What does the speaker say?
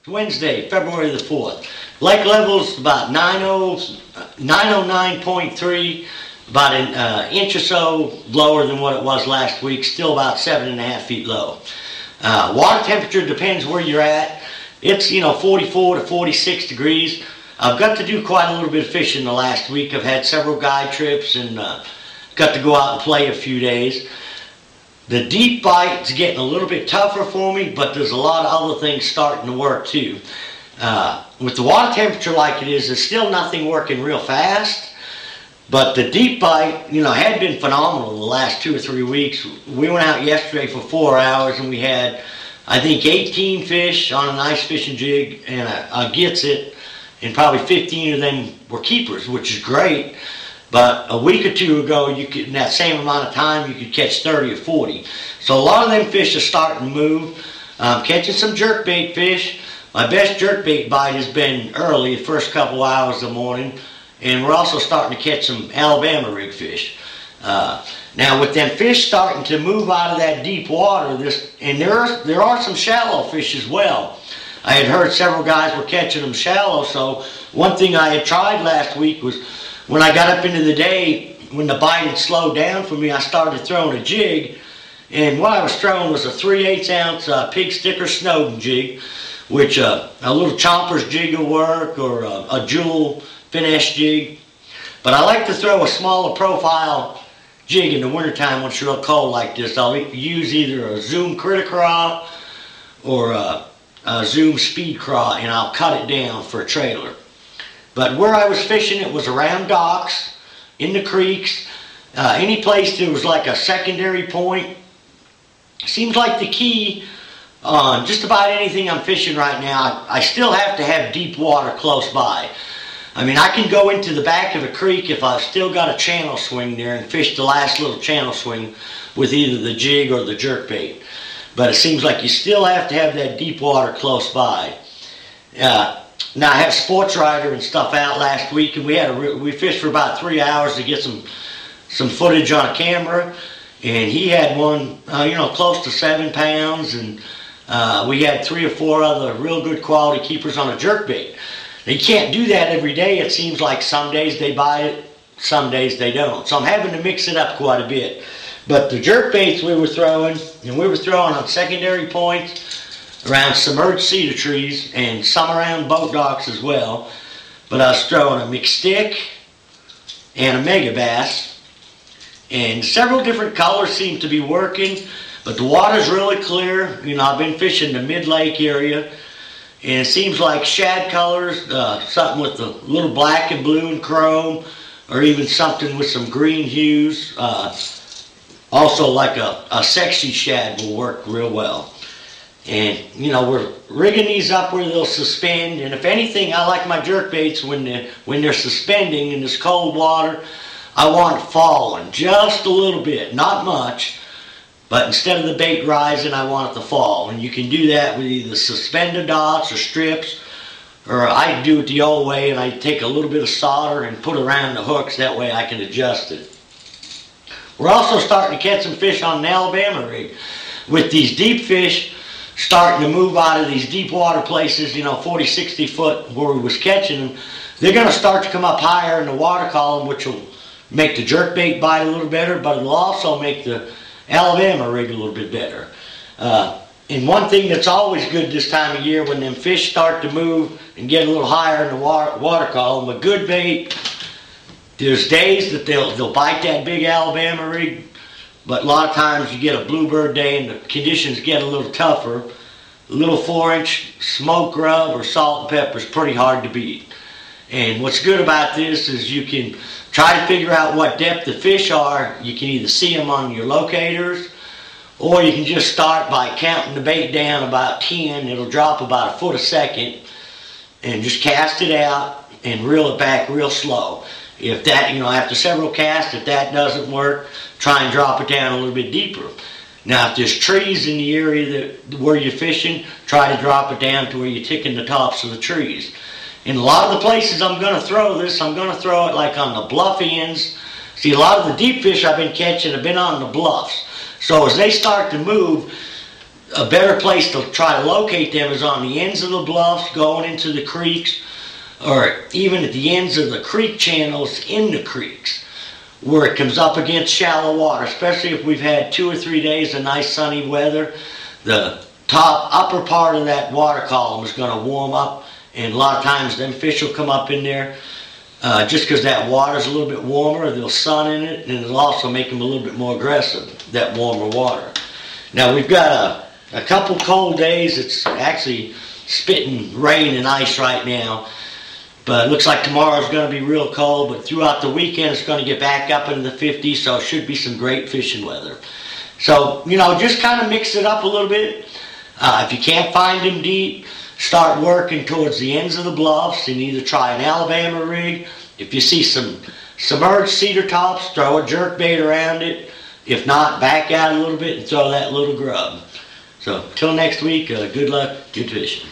Wednesday, February the 4th. Lake level's about 909.3, about an inch or so lower than what it was last week, still about 7.5 feet low. Water temperature depends where you're at. It's 44 to 46 degrees. I've got to do quite a little bit of fishing the last week. I've had several guide trips and got to go out and play a few days. The deep bite's getting a little bit tougher for me, but there's a lot of other things starting to work too. With the water temperature like it is, there's still nothing working real fast. But the deep bite, had been phenomenal the last 2 or 3 weeks. We went out yesterday for 4 hours and we had, I think, 18 fish on a nice fishing jig and a gets it, and probably 15 of them were keepers, which is great. But a week or two ago, in that same amount of time, you could catch 30 or 40. So a lot of them fish are starting to move. Catching some jerkbait fish. My best jerkbait bite has been early, the first couple hours of the morning. And we're also starting to catch some Alabama rig fish. Now with them fish starting to move out of that deep water, and there are some shallow fish as well. I had heard several guys were catching them shallow, so one thing I had tried last week was when I got up into the day, when the bite had slowed down for me, I started throwing a jig, and what I was throwing was a 3/8 ounce pig sticker Snowden jig, which a little chomper's jig will work, or a jewel finesse jig. But I like to throw a smaller profile jig in the wintertime when it's real cold like this. I'll use either a Zoom critter craw or a Zoom speed craw, and I'll cut it down for a trailer. But where I was fishing, it was around docks, in the creeks, any place there was like a secondary point. Seems like the key on just about anything I'm fishing right now, I still have to have deep water close by. I mean, I can go into the back of a creek if I've still got a channel swing there and fish the last little channel swing with either the jig or the jerkbait. But it seems like you still have to have that deep water close by. Now I had Sports Rider and stuff out last week, and we fished for about 3 hours to get some footage on a camera, and he had one close to 7 pounds, and we had 3 or 4 other real good quality keepers on a jerkbait. They can't do that every day. It seems like some days they buy it, some days they don't. So I'm having to mix it up quite a bit. But the jerkbaits we were throwing, and we were throwing on secondary points around submerged cedar trees and some around boat docks as well. But I was throwing a McStick and a Mega Bass, and several different colors seem to be working, but the water's really clear. I've been fishing the mid-lake area, and it seems like shad colors, something with a little black and blue and chrome, or even something with some green hues. Also like a sexy shad will work real well. And we're rigging these up where they'll suspend, and if anything, I like my jerkbaits when they're suspending in this cold water. I want it falling just a little bit, not much, but instead of the bait rising, I want it to fall. And you can do that with either suspended dots or strips, or I do it the old way, and I take a little bit of solder and put it around the hooks. That way I can adjust it. We're also starting to catch some fish on an Alabama rig. With these deep fish starting to move out of these deep water places, 40, 60 foot where we was catching them, they're going to start to come up higher in the water column, which will make the jerkbait bite a little better, but it'll also make the Alabama rig a little bit better. And one thing that's always good this time of year, when them fish start to move and get a little higher in the water column, a good bait, there's days that they'll bite that big Alabama rig, but a lot of times you get a bluebird day and the conditions get a little tougher. A little 4-inch smoke rub or salt and pepper is pretty hard to beat. And what's good about this is you can try to figure out what depth the fish are. You can either see them on your locators, or you can just start by counting the bait down about 10. It'll drop about a foot a second, and just cast it out and reel it back real slow. If that, after several casts, if that doesn't work, try and drop it down a little bit deeper. Now, if there's trees in the area where you're fishing, try to drop it down to where you're ticking the tops of the trees. In a lot of the places I'm going to throw this, I'm going to throw it like on the bluff ends. See, a lot of the deep fish I've been catching have been on the bluffs. So as they start to move, a better place to try to locate them is on the ends of the bluffs going into the creeks, or even at the ends of the creek channels in the creeks, where it comes up against shallow water, especially if we've had 2 or 3 days of nice sunny weather. The top upper part of that water column is going to warm up, and a lot of times them fish will come up in there just because that water is a little bit warmer. There'll sun in it, and it'll also make them a little bit more aggressive, that warmer water. Now we've got a couple cold days. It's actually spitting rain and ice right now, but it looks like tomorrow's going to be real cold, but throughout the weekend it's going to get back up into the 50s, so it should be some great fishing weather. So, you know, just kind of mix it up a little bit. If you can't find them deep, start working towards the ends of the bluffs and either try an Alabama rig. If you see some submerged cedar tops, throw a jerkbait around it. If not, back out a little bit and throw that little grub. So, till next week, good luck, good fishing.